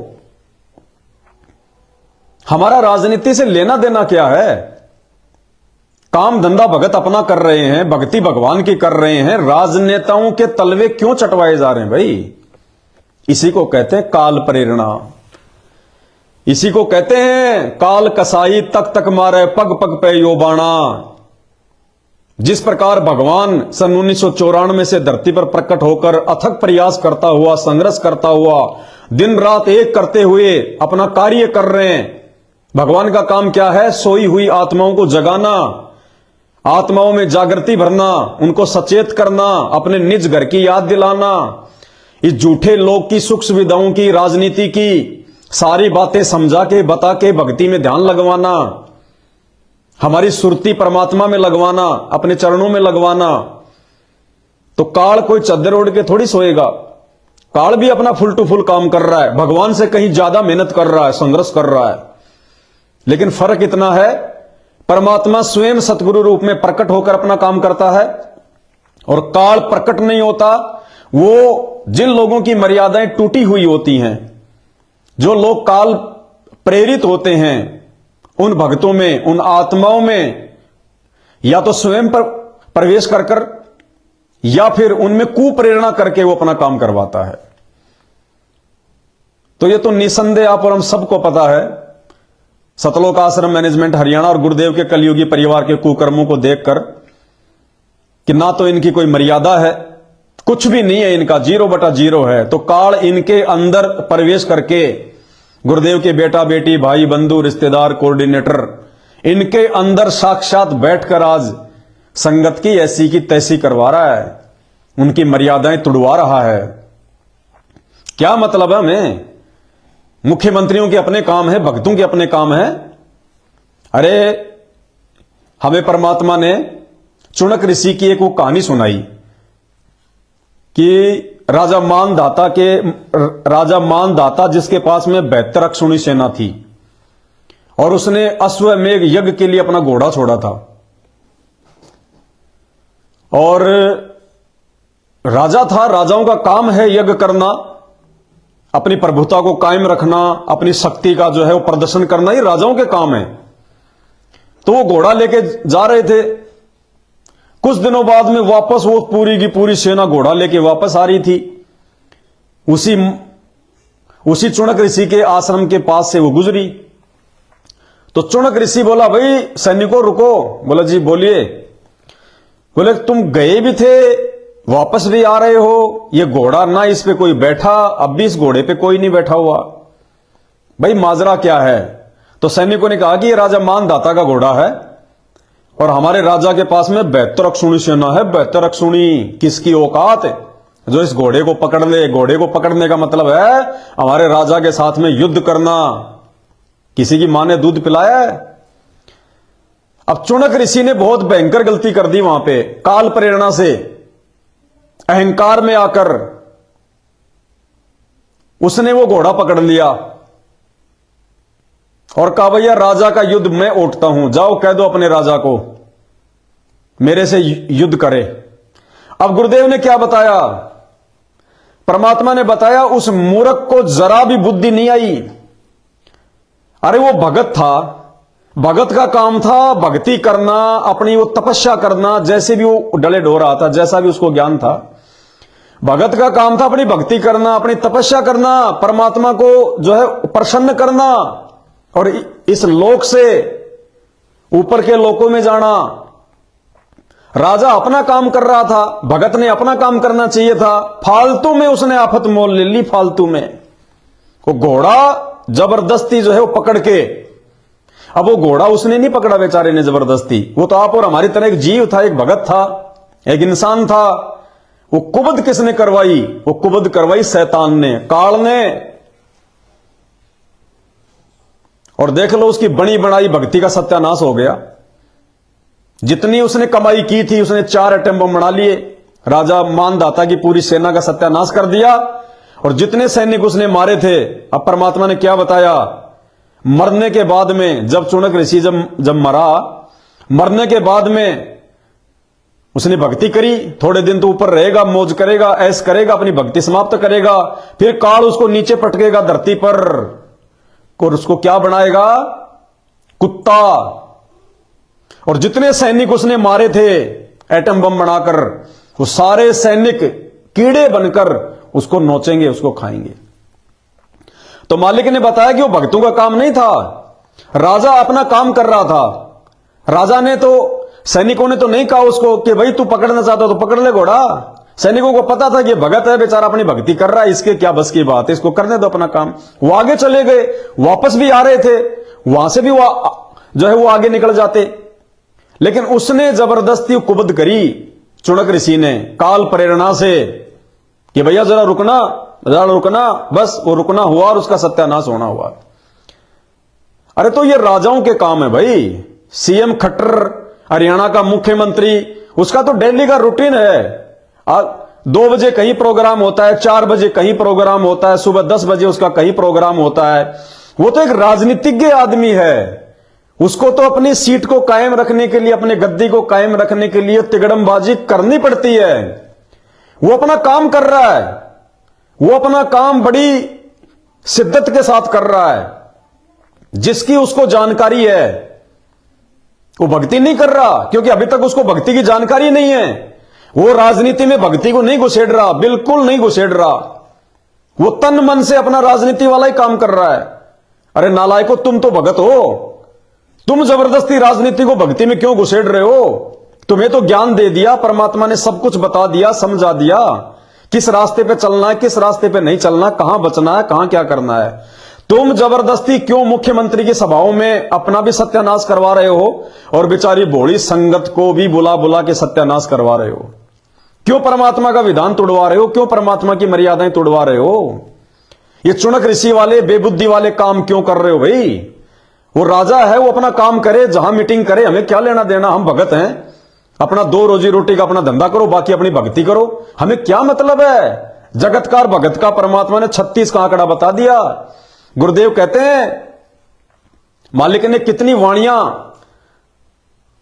हमारा राजनीति से लेना देना क्या है? काम धंधा भगत अपना कर रहे हैं, भक्ति भगवान की कर रहे हैं, राजनेताओं के तलवे क्यों चटवाए जा रहे हैं भाई? इसी को कहते हैं काल प्रेरणा, इसी को कहते हैं काल कसाई तक तक मारे पग पग पे यो बाणा। जिस प्रकार भगवान सन 1994 से धरती पर प्रकट होकर अथक प्रयास करता हुआ, संघर्ष करता हुआ, दिन रात एक करते हुए अपना कार्य कर रहे हैं। भगवान का काम क्या है? सोई हुई आत्माओं को जगाना, आत्माओं में जागृति भरना, उनको सचेत करना, अपने निज घर की याद दिलाना, इस झूठे लोग की सुख सुविधाओं की, राजनीति की सारी बातें समझा के बता के भक्ति में ध्यान लगवाना, हमारी सुरती परमात्मा में लगवाना, अपने चरणों में लगवाना। तो काल कोई चद्दर ओढ़ के थोड़ी सोएगा, काल भी अपना फुल टू फुल काम कर रहा है, भगवान से कहीं ज्यादा मेहनत कर रहा है, संघर्ष कर रहा है। लेकिन फर्क इतना है, परमात्मा स्वयं सतगुरु रूप में प्रकट होकर अपना काम करता है और काल प्रकट नहीं होता। वो जिन लोगों की मर्यादाएं टूटी हुई होती हैं, जो लोग काल प्रेरित होते हैं, उन भक्तों में, उन आत्माओं में या तो स्वयं पर प्रवेश कर कर या फिर उनमें कुप्रेरणा करके वो अपना काम करवाता है। तो ये तो निसंदेह आप और हम सबको पता है। सतलोक आश्रम मैनेजमेंट हरियाणा और गुरुदेव के कलयुगी परिवार के कुकर्मों को देखकर कि ना तो इनकी कोई मर्यादा है, कुछ भी नहीं है इनका, 0/0 है। तो काल इनके अंदर प्रवेश करके गुरुदेव के बेटा बेटी, भाई बंधु, रिश्तेदार, कोऑर्डिनेटर, इनके अंदर साक्षात बैठकर आज संगत की ऐसी की तैसी करवा रहा है, उनकी मर्यादाएं तुड़वा रहा है। क्या मतलब है? हमें मुख्यमंत्रियों के अपने काम है, भक्तों के अपने काम है। अरे हमें परमात्मा ने चुनक ऋषि की एक वो कहानी सुनाई कि राजा मानधाता जिसके पास में 72 अक्षौणी सेना थी और उसने अश्वमेघ यज्ञ के लिए अपना घोड़ा छोड़ा था। और राजा था, राजाओं का काम है यज्ञ करना, अपनी प्रभुता को कायम रखना, अपनी शक्ति का जो है वो प्रदर्शन करना, ये राजाओं के काम है। तो वो घोड़ा लेके जा रहे थे। कुछ दिनों बाद में वापस वो पूरी की पूरी सेना घोड़ा लेके वापस आ रही थी। उसी चुनक ऋषि के आश्रम के पास से वो गुजरी। तो चुनक ऋषि बोला, भाई सैनिकों रुको। बोला जी बोलिए। बोले तुम गए भी थे, वापस भी आ रहे हो, ये घोड़ा ना इस पे कोई बैठा, अब भी इस घोड़े पे कोई नहीं बैठा हुआ, भाई माजरा क्या है? तो सैनिकों ने कहा कि ये राजा मानधाता का घोड़ा है और हमारे राजा के पास में 72 अक्षौणी सेना है। 72 अक्षौणी किसकी औकात है जो इस घोड़े को पकड़ ले? घोड़े को पकड़ने का मतलब है हमारे राजा के साथ में युद्ध करना। किसी की मां ने दूध पिलाया है? अब चुनक ऋषि ने बहुत भयंकर गलती कर दी वहां पे, काल प्रेरणा से अहंकार में आकर उसने वो घोड़ा पकड़ लिया और कहा भैया राजा का युद्ध मैं उठता हूं, जाओ कह दो अपने राजा को मेरे से युद्ध करे। अब गुरुदेव ने क्या बताया? परमात्मा ने बताया उस मूर्ख को जरा भी बुद्धि नहीं आई। अरे वो भगत था, भगत का काम था भक्ति करना, अपनी वो तपस्या करना, जैसे भी वो डले डो रहा था, जैसा भी उसको ज्ञान था, भगत का काम था अपनी भक्ति करना, अपनी तपस्या करना, परमात्मा को जो है प्रसन्न करना और इस लोक से ऊपर के लोकों में जाना। राजा अपना काम कर रहा था, भगत ने अपना काम करना चाहिए था, फालतू में उसने आफत मोल ले ली। फालतू में वो घोड़ा जबरदस्ती जो है वो पकड़ के, अब वो घोड़ा उसने नहीं पकड़ा बेचारे ने जबरदस्ती, वो तो आप और हमारी तरह एक जीव था, एक भगत था, एक इंसान था। वो कुबद किसने करवाई? वो कुबद करवाई शैतान ने, काल ने। और देख लो उसकी बनी बनाई भक्ति का सत्यानाश हो गया। जितनी उसने कमाई की थी उसने 4 एटम बम बना लिए। राजा मानदाता की पूरी सेना का सत्यानाश कर दिया। और जितने सैनिक उसने मारे थे, अब परमात्मा ने क्या बताया, मरने के बाद में जब चुनक ऋषि जब मरा, मरने के बाद में उसने भक्ति करी। थोड़े दिन तो ऊपर रहेगा, मौज करेगा, ऐश करेगा, अपनी भक्ति समाप्त करेगा। फिर काल उसको नीचे पटकेगा धरती पर और उसको क्या बनाएगा, कुत्ता। और जितने सैनिक उसने मारे थे एटम बम बनाकर, वो सारे सैनिक कीड़े बनकर उसको नोचेंगे, उसको खाएंगे। तो मालिक ने बताया कि वो भक्तों का काम नहीं था, राजा अपना काम कर रहा था। राजा ने तो, सैनिकों ने तो नहीं कहा उसको कि भाई तू पकड़ना चाहता तो पकड़ ले घोड़ा। सैनिकों को पता था कि भगत है बेचारा, अपनी भक्ति कर रहा है, इसके क्या बस की बात है, इसको करने दो अपना काम। वो आगे चले गए, वापस भी आ रहे थे, वहां से भी जो है वो आगे निकल जाते। लेकिन उसने जबरदस्ती कुबद करी चुनक ऋषि ने काल प्रेरणा से कि भैया जरा रुकना, जरा रुकना। बस वो रुकना हुआ और उसका सत्यानाश होना हुआ। अरे तो ये राजाओं के काम है भाई। सीएम खट्टर, हरियाणा का मुख्यमंत्री, उसका तो डेली का रूटीन है। 2 बजे कहीं प्रोग्राम होता है, 4 बजे कहीं प्रोग्राम होता है, सुबह 10 बजे उसका कहीं प्रोग्राम होता है। वो तो एक राजनीतिज्ञ आदमी है। उसको तो अपनी सीट को कायम रखने के लिए, अपने गद्दी को कायम रखने के लिए तिगड़मबाजी करनी पड़ती है। वो अपना काम कर रहा है, वो अपना काम बड़ी शिद्दत के साथ कर रहा है। जिसकी उसको जानकारी है वो भक्ति नहीं कर रहा, क्योंकि अभी तक उसको भक्ति की जानकारी नहीं है। वो राजनीति में भक्ति को नहीं घुसेड़ रहा, बिल्कुल नहीं घुसेड़ रहा। वो तन मन से अपना राजनीति वाला ही काम कर रहा है। अरे नालायको, तुम तो भगत हो, तुम जबरदस्ती राजनीति को भक्ति में क्यों घुसेड़ रहे हो? तुम्हें तो ज्ञान दे दिया परमात्मा ने, सब कुछ बता दिया, समझा दिया किस रास्ते पे चलना है, किस रास्ते पे नहीं चलना, कहां बचना है, कहां क्या करना है। तुम जबरदस्ती क्यों मुख्यमंत्री की सभाओं में अपना भी सत्यानाश करवा रहे हो और बेचारी भोली संगत को भी बुला बुला के सत्यानाश करवा रहे हो? क्यों परमात्मा का विधान तोड़वा रहे हो? क्यों परमात्मा की मर्यादाएं तोड़वा रहे हो? ये चुनक ऋषि वाले बेबुद्धि वाले काम क्यों कर रहे हो भाई? वो राजा है, वो अपना काम करे, जहां मीटिंग करे, हमें क्या लेना देना, हम भगत हैं। अपना 2 रोजी रोटी का अपना धंधा करो, बाकी अपनी भक्ति करो, हमें क्या मतलब है। जगतकार भगत का परमात्मा ने 36 का आंकड़ा बता दिया। गुरुदेव कहते हैं मालिक ने कितनी वाणियां,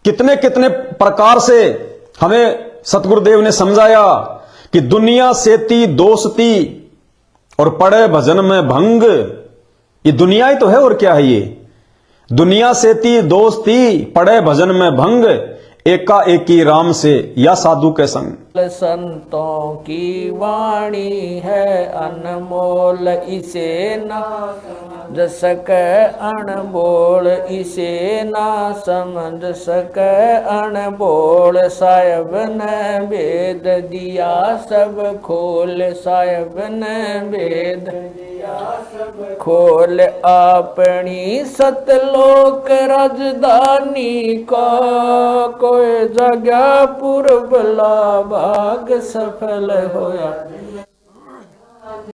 कितने कितने प्रकार से हमें सतगुरुदेव ने समझाया कि दुनिया सेती दोस्ती और पड़े भजन में भंग। ये दुनिया ही तो है, और क्या है ये? दुनिया सेती दोस्ती, पड़े भजन में भंग, एका एकी राम से या साधु के संग। संतों की वाणी है अनमोल, इसे ना समझ सके अनबोल, इसे ना समझ सके अनबोल। साहिब ने वेद दिया सब खोल, साहिब ने वेद दिया सब खोल। अपनी सतलोक राजधानी का कोई जगह पूर्व भाग सफल होया।